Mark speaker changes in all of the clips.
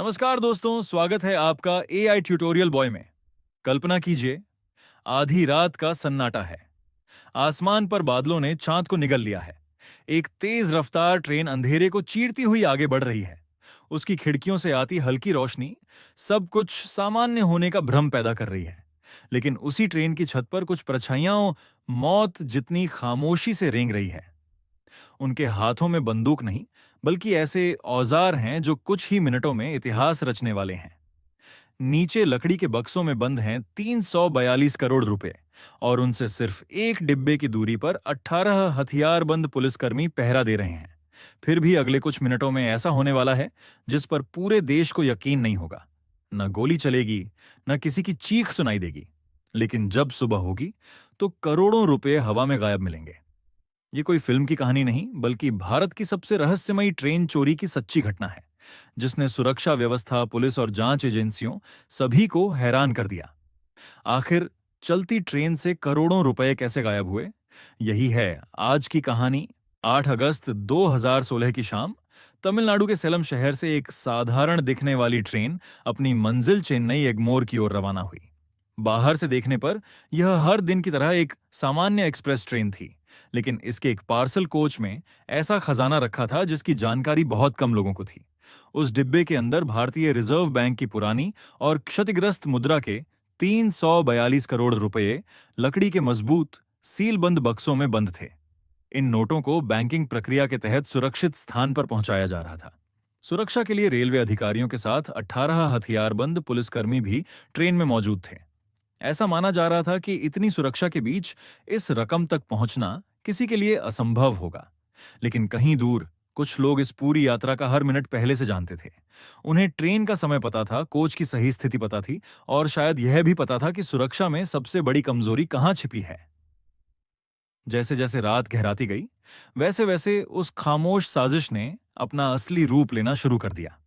Speaker 1: नमस्कार दोस्तों, स्वागत है आपका एआई ट्यूटोरियल बॉय में। कल्पना कीजिए, आधी रात का सन्नाटा है। आसमान पर बादलों ने चांद को निगल लिया है। एक तेज रफ्तार ट्रेन अंधेरे को चीरती हुई आगे बढ़ रही है। उसकी खिड़कियों से आती हल्की रोशनी सब कुछ सामान्य होने का भ्रम पैदा कर रही है। लेकिन उसी ट्रेन की छत पर कुछ परछाइयां मौत जितनी खामोशी से रेंग रही है। उनके हाथों में बंदूक नहीं, बल्कि ऐसे औजार हैं जो कुछ ही मिनटों में इतिहास रचने वाले हैं। नीचे लकड़ी के बक्सों में बंद हैं 342 करोड़ रुपए, और उनसे सिर्फ एक डिब्बे की दूरी पर 18 हथियारबंद पुलिसकर्मी पहरा दे रहे हैं। फिर भी अगले कुछ मिनटों में ऐसा होने वाला है जिस पर पूरे देश को यकीन नहीं होगा। न गोली चलेगी, न किसी की चीख सुनाई देगी। लेकिन जब सुबह होगी तो करोड़ों रुपए हवा में गायब मिलेंगे। ये कोई फिल्म की कहानी नहीं, बल्कि भारत की सबसे रहस्यमयी ट्रेन चोरी की सच्ची घटना है, जिसने सुरक्षा व्यवस्था, पुलिस और जांच एजेंसियों सभी को हैरान कर दिया। आखिर चलती ट्रेन से करोड़ों रुपए कैसे गायब हुए? यही है आज की कहानी। 8 अगस्त 2016 की शाम तमिलनाडु के सेलम शहर से एक साधारण दिखने वाली ट्रेन अपनी मंजिल चेन्नई एग्मोर की ओर रवाना हुई। बाहर से देखने पर यह हर दिन की तरह एक सामान्य एक्सप्रेस ट्रेन थी, लेकिन इसके एक पार्सल कोच में ऐसा खजाना रखा था जिसकी जानकारी बहुत कम लोगों को थी। उस डिब्बे के अंदर भारतीय रिजर्व बैंक की पुरानी और क्षतिग्रस्त मुद्रा के 342 करोड़ रुपए लकड़ी के मजबूत सीलबंद बक्सों में बंद थे। इन नोटों को बैंकिंग प्रक्रिया के तहत सुरक्षित स्थान पर पहुंचाया जा रहा था। सुरक्षा के लिए रेलवे अधिकारियों के साथ 18 हथियारबंद पुलिसकर्मी भी ट्रेन में मौजूद थे। ऐसा माना जा रहा था कि इतनी सुरक्षा के बीच इस रकम तक पहुंचना किसी के लिए असंभव होगा। लेकिन कहीं दूर कुछ लोग इस पूरी यात्रा का हर मिनट पहले से जानते थे। उन्हें ट्रेन का समय पता था, कोच की सही स्थिति पता थी, और शायद यह भी पता था कि सुरक्षा में सबसे बड़ी कमजोरी कहां छिपी है। जैसे जैसे रात गहराती गई, वैसे वैसे उस खामोश साजिश ने अपना असली रूप लेना शुरू कर दिया।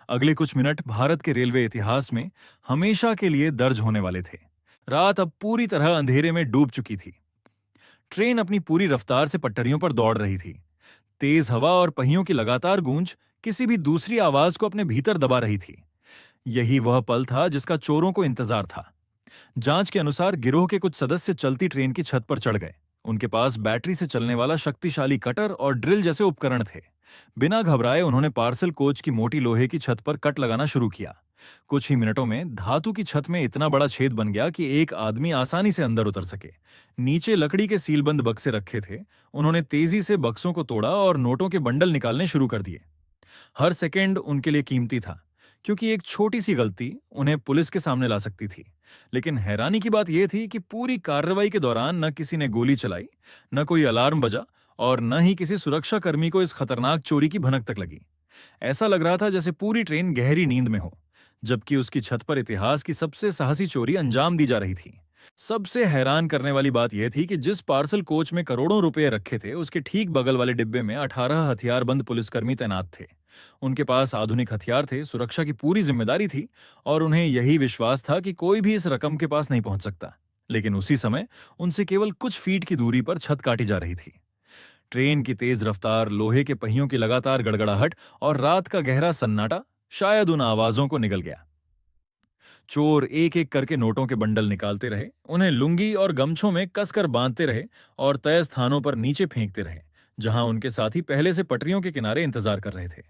Speaker 1: अगले कुछ मिनट भारत के रेलवे इतिहास में हमेशा के लिए दर्ज होने वाले थे। रात अब पूरी तरह अंधेरे में डूब चुकी थी। ट्रेन अपनी पूरी रफ्तार से पटरियों पर दौड़ रही थी। तेज हवा और पहियों की लगातार गूंज किसी भी दूसरी आवाज को अपने भीतर दबा रही थी। यही वह पल था जिसका चोरों को इंतजार था। जांच के अनुसार गिरोह के कुछ सदस्य चलती ट्रेन की छत पर चढ़ गए। उनके पास बैटरी से चलने वाला शक्तिशाली कटर और ड्रिल जैसे उपकरण थे। बिना घबराए उन्होंने पार्सल कोच की मोटी लोहे की छत पर कट लगाना शुरू किया। कुछ ही मिनटों में धातु की छत में इतना बड़ा छेद बन गया कि एक आदमी आसानी से अंदर उतर सके। नीचे लकड़ी के सीलबंद बक्से रखे थे। उन्होंने तेजी से बक्सों को तोड़ा और नोटों के बंडल निकालने शुरू कर दिए। हर सेकेंड उनके लिए कीमती था, क्योंकि एक छोटी सी गलती उन्हें पुलिस के सामने ला सकती थी। लेकिन हैरानी की बात यह थी कि पूरी कार्रवाई के दौरान न किसी ने गोली चलाई, न कोई अलार्म बजा, और न ही किसी सुरक्षा कर्मी को इस खतरनाक चोरी की भनक तक लगी। ऐसा लग रहा था जैसे पूरी ट्रेन गहरी नींद में हो, जबकि उसकी छत पर इतिहास की सबसे साहसी चोरी अंजाम दी जा रही थी। सबसे हैरान करने वाली बात यह थी कि जिस पार्सल कोच में करोड़ों रुपए रखे थे, उसके ठीक बगल वाले डिब्बे में 18 हथियारबंद पुलिसकर्मी तैनात थे। उनके पास आधुनिक हथियार थे, सुरक्षा की पूरी जिम्मेदारी थी, और उन्हें यही विश्वास था कि कोई भी इस रकम के पास नहीं पहुंच सकता। लेकिन उसी समय उनसे केवल कुछ फीट की दूरी पर छत काटी जा रही थी। ट्रेन की तेज रफ्तार, लोहे के पहियों की लगातार गड़गड़ाहट और रात का गहरा सन्नाटा शायद उन आवाजों को निगल गया। चोर एक एक करके नोटों के बंडल निकालते रहे, उन्हें लुंगी और गमछों में कसकर बांधते रहे और तय स्थानों पर नीचे फेंकते रहे, जहां उनके साथी पहले से पटरियों के किनारे इंतजार कर रहे थे।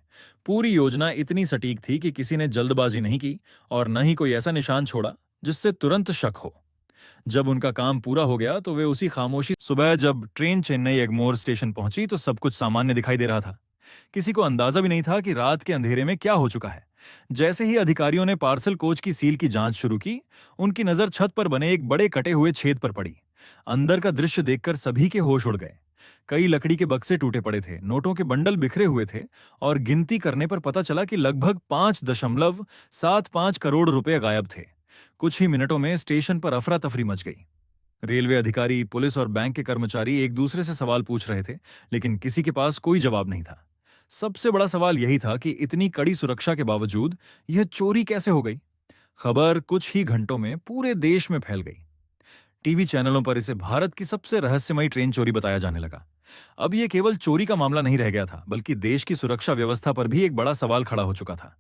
Speaker 1: पूरी योजना इतनी सटीक थी कि किसी ने जल्दबाजी नहीं की और न ही कोई ऐसा निशान छोड़ा जिससे तुरंत शक हो। जब उनका काम पूरा हो गया तो वे उसी खामोशी सुबह जब ट्रेन चेन्नई एग्मोर स्टेशन पहुंची तो सब कुछ सामान्य दिखाई दे रहा था। किसी को अंदाजा भी नहीं था कि रात के अंधेरे में क्या हो चुका है। जैसे ही अधिकारियों ने पार्सल कोच की सील की जांच शुरू की, उनकी नजर छत पर बने एक बड़े कटे हुए छेद पर पड़ी। अंदर का दृश्य देखकर सभी के होश उड़ गए। कई लकड़ी के बक्से टूटे पड़े थे, नोटों के बंडल बिखरे हुए थे, और गिनती करने पर पता चला कि लगभग 5.75 करोड़ रुपए गायब थे। कुछ ही मिनटों में स्टेशन पर अफरा तफरी मच गई। रेलवे अधिकारी, पुलिस और बैंक के कर्मचारी एक दूसरे से सवाल पूछ रहे थे, लेकिन किसी के पास कोई जवाब नहीं था। सबसे बड़ा सवाल यही था कि इतनी कड़ी सुरक्षा के बावजूद यह चोरी कैसे हो गई। खबर कुछ ही घंटों में पूरे देश में फैल गई। टीवी चैनलों पर इसे भारत की सबसे रहस्यमयी ट्रेन चोरी बताया जाने लगा। अब ये केवल चोरी का मामला नहीं रह गया था, बल्कि देश की सुरक्षा व्यवस्था पर भी एक बड़ा सवाल खड़ा हो चुका था।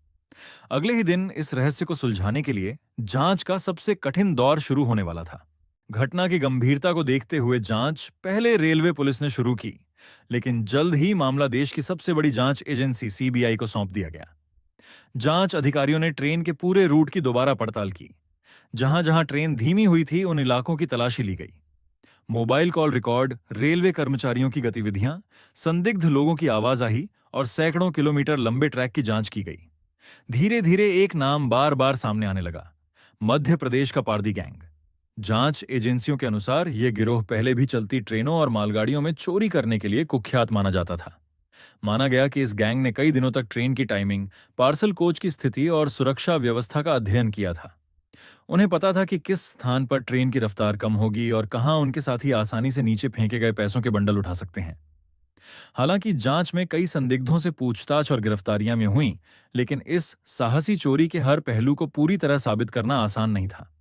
Speaker 1: अगले ही दिन इस रहस्य को सुलझाने के लिए जांच का सबसे कठिन दौर शुरू होने वाला था। घटना की गंभीरता को देखते हुए जांच पहले रेलवे पुलिस ने शुरू की, लेकिन जल्द ही मामला देश की सबसे बड़ी जांच एजेंसी सीबीआई को सौंप दिया गया। जांच अधिकारियों ने ट्रेन के पूरे रूट की दोबारा पड़ताल की। जहां जहां ट्रेन धीमी हुई थी, उन इलाकों की तलाशी ली गई। मोबाइल कॉल रिकॉर्ड, रेलवे कर्मचारियों की गतिविधियां, संदिग्ध लोगों की आवाजाही और सैकड़ों किलोमीटर लंबे ट्रैक की जांच की गई। धीरे धीरे एक नाम बार बार सामने आने लगा, मध्य प्रदेश का पारदी गैंग। जांच एजेंसियों के अनुसार यह गिरोह पहले भी चलती ट्रेनों और मालगाड़ियों में चोरी करने के लिए कुख्यात माना जाता था। माना गया कि इस गैंग ने कई दिनों तक ट्रेन की टाइमिंग, पार्सल कोच की स्थिति और सुरक्षा व्यवस्था का अध्ययन किया था। उन्हें पता था कि किस स्थान पर ट्रेन की रफ्तार कम होगी और कहां उनके साथी आसानी से नीचे फेंके गए पैसों के बंडल उठा सकते हैं। हालांकि जांच में कई संदिग्धों से पूछताछ और गिरफ्तारियां में हुई, लेकिन इस साहसी चोरी के हर पहलू को पूरी तरह साबित करना आसान नहीं था।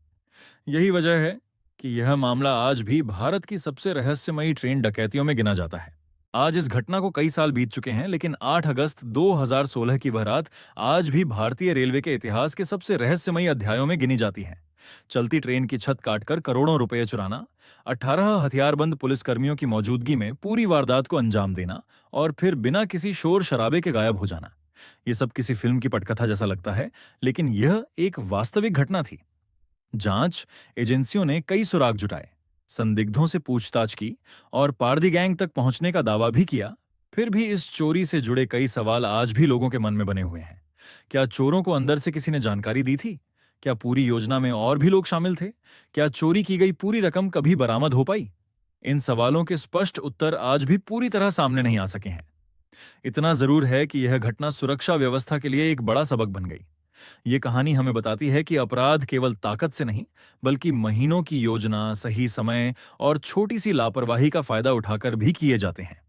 Speaker 1: यही वजह है कि यह मामला आज भी भारत की सबसे रहस्यमयी ट्रेन डकैतियों में गिना जाता है। आज इस घटना को कई साल बीत चुके हैं, लेकिन 8 अगस्त 2016 की वह रात आज भी भारतीय रेलवे के इतिहास के सबसे रहस्यमयी अध्यायों में गिनी जाती है। चलती ट्रेन की छत काटकर करोड़ों रुपए चुराना, 18 हथियारबंद पुलिसकर्मियों की मौजूदगी में पूरी वारदात को अंजाम देना और फिर बिना किसी शोर शराबे के गायब हो जाना। ये सब किसी फिल्म की पटकथा जैसा लगता है, लेकिन यह एक वास्तविक घटना थी। जांच एजेंसियों ने कई सुराग जुटाए, संदिग्धों से पूछताछ की और पारदी गैंग तक पहुंचने का दावा भी किया। फिर भी इस चोरी से जुड़े कई सवाल आज भी लोगों के मन में बने हुए हैं। क्या चोरों को अंदर से किसी ने जानकारी दी थी? क्या पूरी योजना में और भी लोग शामिल थे? क्या चोरी की गई पूरी रकम कभी बरामद हो पाई? इन सवालों के स्पष्ट उत्तर आज भी पूरी तरह सामने नहीं आ सके हैं। इतना जरूर है कि यह घटना सुरक्षा व्यवस्था के लिए एक बड़ा सबक बन गई। ये कहानी हमें बताती है कि अपराध केवल ताकत से नहीं, बल्कि महीनों की योजना, सही समय और छोटी सी लापरवाही का फायदा उठाकर भी किए जाते हैं।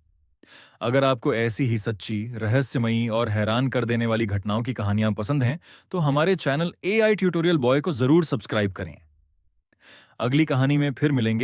Speaker 1: अगर आपको ऐसी ही सच्ची, रहस्यमयी और हैरान कर देने वाली घटनाओं की कहानियां पसंद हैं, तो हमारे चैनल एआई ट्यूटोरियल बॉय को जरूर सब्सक्राइब करें। अगली कहानी में फिर मिलेंगे।